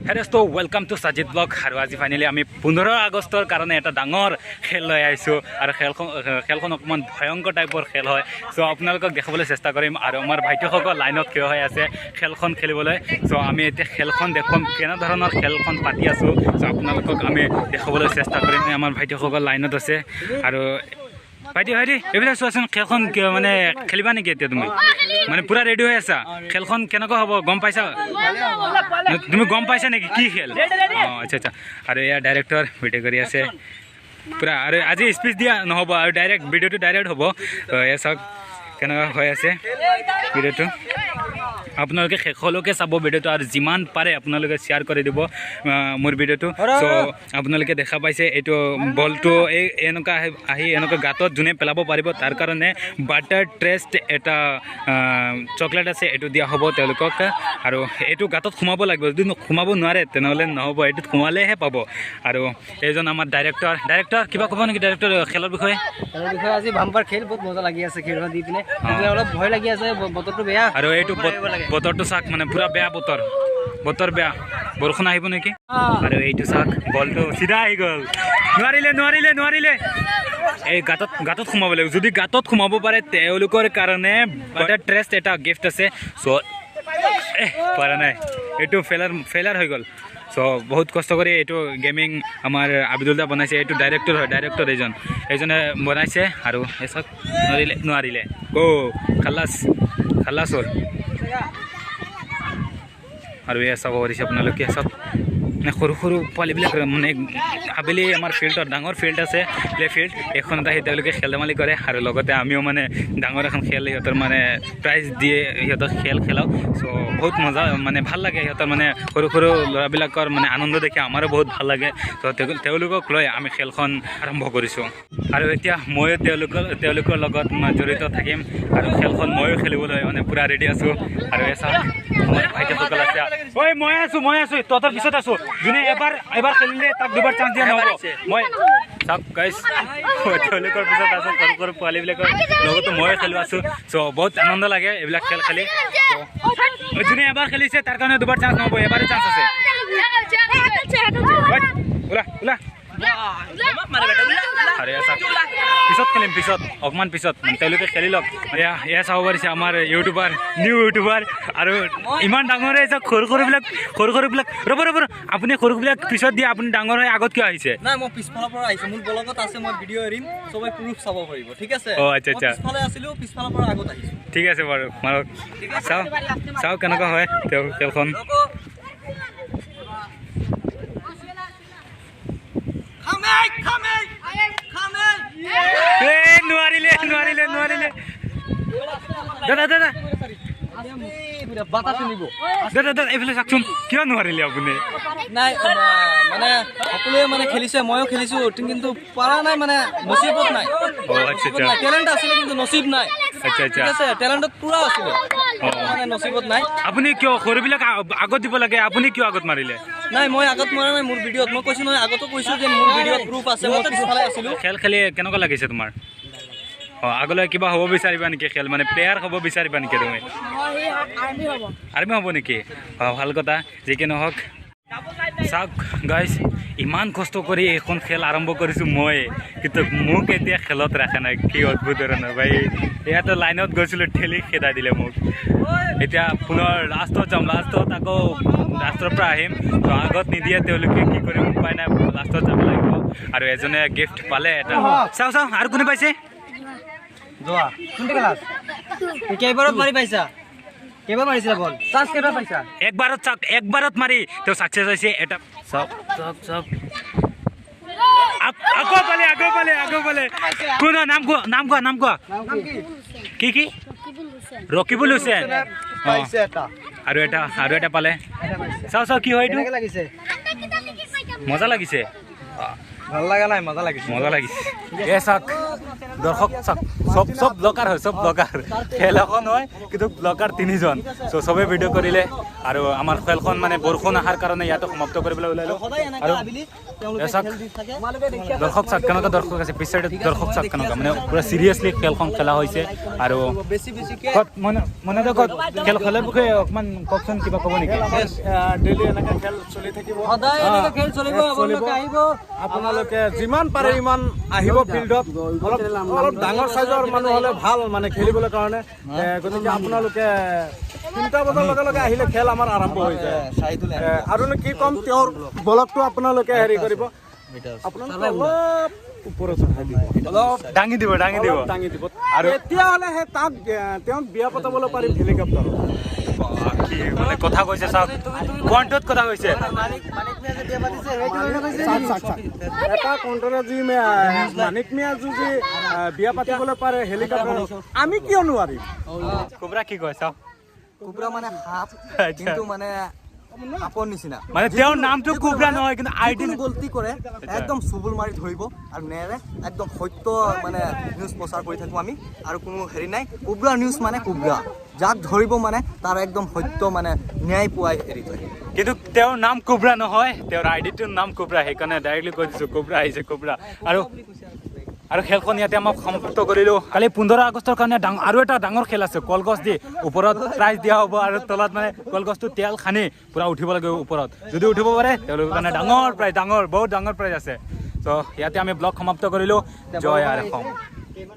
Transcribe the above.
হেৰেsto welcome to Sajid blog আৰু আজি finally আমি 15 আগষ্টৰ কাৰণে এটা ডাঙৰ খেল লৈ আহিছো আৰু খেলখন অকমান ভয়ংকৰ টাইপৰ খেল হয় সো আপোনালোকক দেখাবলৈ চেষ্টা কৰিম আৰু আমাৰ ভাইটিসকল লাইনত থিয় হৈ আছে খেলখন খেলিবলৈ সো আমি এতিয়া খেলখন দেখুৱাম কেনে ধৰণৰ খেলখন পাতি আছো সো আপোনালোকক আমি দেখাবলৈ চেষ্টা কৰিম আমাৰ ভাইটিসকল লাইনত আছে আৰু ভাইটি এইবিলাক চোৱাচোন খেলখন মানে খেলিবা নেকি এতিয়া তুমি মানে পুৰা ৰেডি হৈ আছা খেলখন কেনেকুৱা হ'ব গম পাইছা তুমি গম পাইছা নেকি কি খেল আচ্ছা আৰু এয়া ডাইৰেক্টৰ ভিডিঅ' কৰি আছে পুৰা আৰু আজি স্পীচ দিয়া নহ'ব আৰু ডাইৰেক্ট ভিডিঅ'টো ডাইৰেক্ট হ'ব এয়া চাওক কেনেকুৱা হৈ আছে ভিডিঅ'টো আপোনালোকে শেষলৈকে চাব ভিডিঅ'টো আৰু যিমান পাৰে আপোনালোকে শ্বেয়াৰ কৰি দিব মোৰ ভিডিঅ'টো চ' আপোনালোকে দেখা পাইছে এইটো বলটো এনেকুৱা আহি এনেকুৱা গাঁতত যোনে পেলাব পাৰিব তাৰ কাৰণে বাটাৰ ট্ৰেষ্ট এটা চকলেট আছে এইটো দিয়া হ'ব তেওঁলোকক আৰু এইটো গাঁতত সোমাব লাগিব যদি সোমাব নোৱাৰে তেনেহ'লে নহ'ব এইটোত সোমালেহে পাব আৰু এইজন আমাৰ ডাইৰেক্টৰ কিবা ক'ব নেকি ডাইৰেক্টৰ খেলৰ বিষয়ে আজি বাম্পাৰ খেল বহুত মজা লাগি আছে খেলখন দি পিনে অলপ ভয় লাগি আছে বতৰটো বেয়া আৰু এইটো বতৰটো চাওক মানে পুৰা বেয়া বতৰ বেয়া বৰষুণ আহিব নেকি আৰু এইটো চাওক বলটো চিধা আহি গ'ল নোৱাৰিলে এই গাঁতত সোমাব লাগিব যদি গাঁতত সোমাব পাৰে তেওঁলোকৰ কাৰণে বাটাৰ ট্ৰেষ্ট এটা গিফ্ট আছে চ' পৰা নাই এইটো ফেইলাৰ হৈ গ'ল চ' বহুত কষ্ট কৰি এইটো গেমিং আমাৰ আবিদুল্লা বনাইছে এইটো ডাইৰেক্টৰ এইজনে বনাইছে আৰু এই চাওক নোৱাৰিলে খালাছ হ'ল আৰু এয়া চাব পাৰিছে আপোনালোকে চাওক মানে সৰু পোৱালিবিলাক মানে আবেলি আমাৰ ফিল্ডত ডাঙৰ ফিল্ড আছে প্লে ফিল্ড এইখনত আহি তেওঁলোকে খেল ধেমালি কৰে আৰু লগতে আমিও মানে ডাঙৰ এখন খেল সিহঁতৰ মানে প্ৰাইজ দিয়ে সিহঁতক খেল খেলাওঁ চ' বহুত মজা মানে ভাল লাগে সিহঁতৰ মানে সৰু ল'ৰাবিলাকৰ মানে আনন্দ দেখি আমাৰো বহুত ভাল লাগে ত' তেওঁলোকক লৈ আমি খেলখন আৰম্ভ কৰিছোঁ আৰু এতিয়া ময়ো তেওঁলোকৰ লগত জড়িত থাকিম আৰু খেলখন ময়ো খেলিবলৈ মানে পূৰা ৰেডি আছোঁ আৰু এই চাওক ভাইটিসকল আছে ঐ মই আছো তহঁতৰ পিছত আছো যোনে এবাৰ খেলিলে তাক দুবাৰ চান্স দিয়া নহ'ব মই চাওক গাইজ তেওঁলোকৰ পিছত আছোঁ সৰু পোৱালিবিলাকৰ লগতো ময়ো খেলি আছোঁ চ' বহুত আনন্দ লাগে এইবিলাক খেল খেলি যোনে এবাৰ খেলিছে তাৰ কাৰণে দুবাৰ চান্স নহ'ব এবাৰে চান্স আছে ওলা পিছত খেলিম অকণমান পিছত তেওঁলোকে খেলি লওক এয়া চাব পাৰিছে আমাৰ নিউ ইউটিউবাৰ আৰু ইমান ডাঙৰ হৈ আছে সৰুবিলাক ৰ'ব আপুনি সৰুবিলাক পিছত দিয়ে আপুনি ডাঙৰ হৈ আগত কিয় আহিছে নাই মই পিছফালৰ পৰা আহিছোঁ মোৰ ব্লগত আছে মই ভিডিঅ' এৰিম চবেই প্ৰুফ চাব পাৰিব ঠিক আছে আচ্ছা পিছফালে আছিলোঁ পিছফালৰ পৰা আগত আহিছোঁ ঠিক আছে বাৰু মাৰক চাওঁ কেনেকুৱা হয় খেলখন নোৱাৰিলে দাদা এইফালে চাওকচোন কিয় নোৱাৰিলে আপুনি নাই মানে সকলোৱে মানে খেলিছে ময়ো খেলিছোঁ কিন্তু পৰা নাই মানে নচিবত নাই টেলেণ্ট আছিলে কিন্তু নচিব নাই ঠিক আছে টেলেণ্টত পুৰা আছিলে মানে নচিবত নাই আপুনি কিয় সৰুবিলাক আগত দিব লাগে আপুনি কিয় আগত মাৰিলে নাই মই আগত মৰা নাই মোৰ ভিডিঅ'ত মই কৈছোঁ নহয় আগতো কৈছোঁ যে মোৰ ভিডিঅ'ত প্ৰুফ আছে মই পিছফালে আছিলোঁ খেল খেলি কেনেকুৱা লাগিছে তোমাৰ আগলৈ কিবা হ'ব বিচাৰিবা নেকি খেল মানে প্লেয়াৰ হ'ব বিচাৰিবা নেকি তুমি আৰ্মি হ'ব নেকি ভাল কথা যি কি নহওক চাওক গাইজ ইমান কষ্ট কৰি এইখন খেল আৰম্ভ কৰিছোঁ মই কিন্তু মোক এতিয়া খেলত ৰাখা নাই কি অদ্ভুত ধৰণৰ ভাই ইয়াতো লাইনত গৈছিলোঁ ঠেলি খেদাই দিলে মোক এতিয়া পুনৰ লাষ্টত যাম আকৌ লাষ্টৰ পৰা আহিম তো আগত নিদিয়ে তেওঁলোকে কি কৰিম উপায় নাই লাষ্টত যাব লাগিব আৰু এজনে গিফ্ট পালে এটা চাওঁ আৰু কোনে পাইছে কেইবাৰত মাৰি পাইছা কেইবাৰ মাৰিছিলা বল চান্স কেইবাৰ পাইছা একবাৰত মাৰি তেওঁ ছাকচেছ হৈছে এটা চাওক আকৌ পালে কোন নাম কোৱা কি ৰকিবুল হুছেইন আৰু এটা পালে চাওঁ কি হয় এইটো মজা লাগিছে ভাল লগা নাই মজা লাগিছে চাওক দৰ্শক চাওক চব ব্লগাৰ হয় চব ব্লগাৰ খেল এখন হয় কিন্তু ব্লগাৰ 3 জন চ' চবে ভিডিঅ' কৰিলে আৰু আমাৰ খেলখন মানে বৰষুণ অহাৰ কাৰণে ইয়াতে সমাপ্ত কৰিবলৈ ওলালো আৰু দৰ্শক চাওক কেনেকুৱা দৰ্শক আছে পিছৰ দৰ্শক চাওক কেনেকুৱা মানে পুৰা চিৰিয়াছলি খেলখন খেলা হৈছে আৰু মনে খেল খেলৰ বিষয়ে অকণমান কওকচোন কিবা ক'ব নেকি ডেইলি এনেকৈ খেল চলি থাকিব সদায় এনেকৈ খেল চলিব আপোনালোকে আহিব আপোনালোকে যিমান পাৰে ইমান আহিব ফিল্ডত অলপ ডাঙৰ চাইজৰ মানুহ হ'লে ভাল মানে খেলিবলৈ কাৰণে গতিকে আপোনালোকে 3টা বজাৰ লগে লগে আহিলে খেল আমাৰ আৰম্ভ হৈ যায় আৰু কি ক'ম তেওঁৰ বলকটো আপোনালোকে হেৰি কৰিব আপোনালোকে অলপ ওপৰত উঠাই দিব অলপ দাঙি দিব আৰু তেতিয়াহ'লে সেই তাক তেওঁক বিয়া পতাবলৈ পাৰিম হেলিকপ্টাৰত কি মানে কথা কৈছে চাওক পইণ্টত কথা কৈছে এটা কণ্ট্ৰলত যি মানিক মিয়া যি বিয়া পাতিবলৈ পাৰে হেলিকপ্টাৰত আমি কিয় নোৱাৰিম কোবৰা কি কয় চাওক কুকুৰা মানে সাপ কিন্তু মানে সাপৰ নিচিনা মানে তেওঁৰ নামটো কোবৰা নহয় কিন্তু আইডি গল্টি কৰে একদম চুবুল মাৰি ধৰিব আৰু নেৰে একদম সত্য মানে নিউজ প্ৰচাৰ কৰি থাকোঁ আমি আৰু কোনো হেৰি নাই কোবৰা নিউজ মানে কোবৰা যাক ধৰিব মানে তাৰ একদম সত্য মানে ন্যায় পোৱাই হেৰি কৰে কিন্তু তেওঁৰ নাম কোবৰা নহয় তেওঁৰ আইডিটোৰ নাম কোবৰা সেইকাৰণে ডাইৰেক্টলি কৈ দিছোঁ কোবৰা আহিছে কোবৰা আৰু খেলখন ইয়াতে আমাক সমাপ্ত কৰিলোঁ কালি 15 আগষ্টৰ কাৰণে আৰু এটা ডাঙৰ খেল আছে কলগছ দি ওপৰত প্ৰাইজ দিয়া হ'ব আৰু তলত মানে কলগছটো তেল খানি পূৰা উঠিব লাগিব ওপৰত যদি উঠিব পাৰে তেওঁলোকৰ কাৰণে বহুত ডাঙৰ প্ৰাইজ আছে চ' ইয়াতে আমি ব্লগ সমাপ্ত কৰিলোঁ জয় আৰ অসম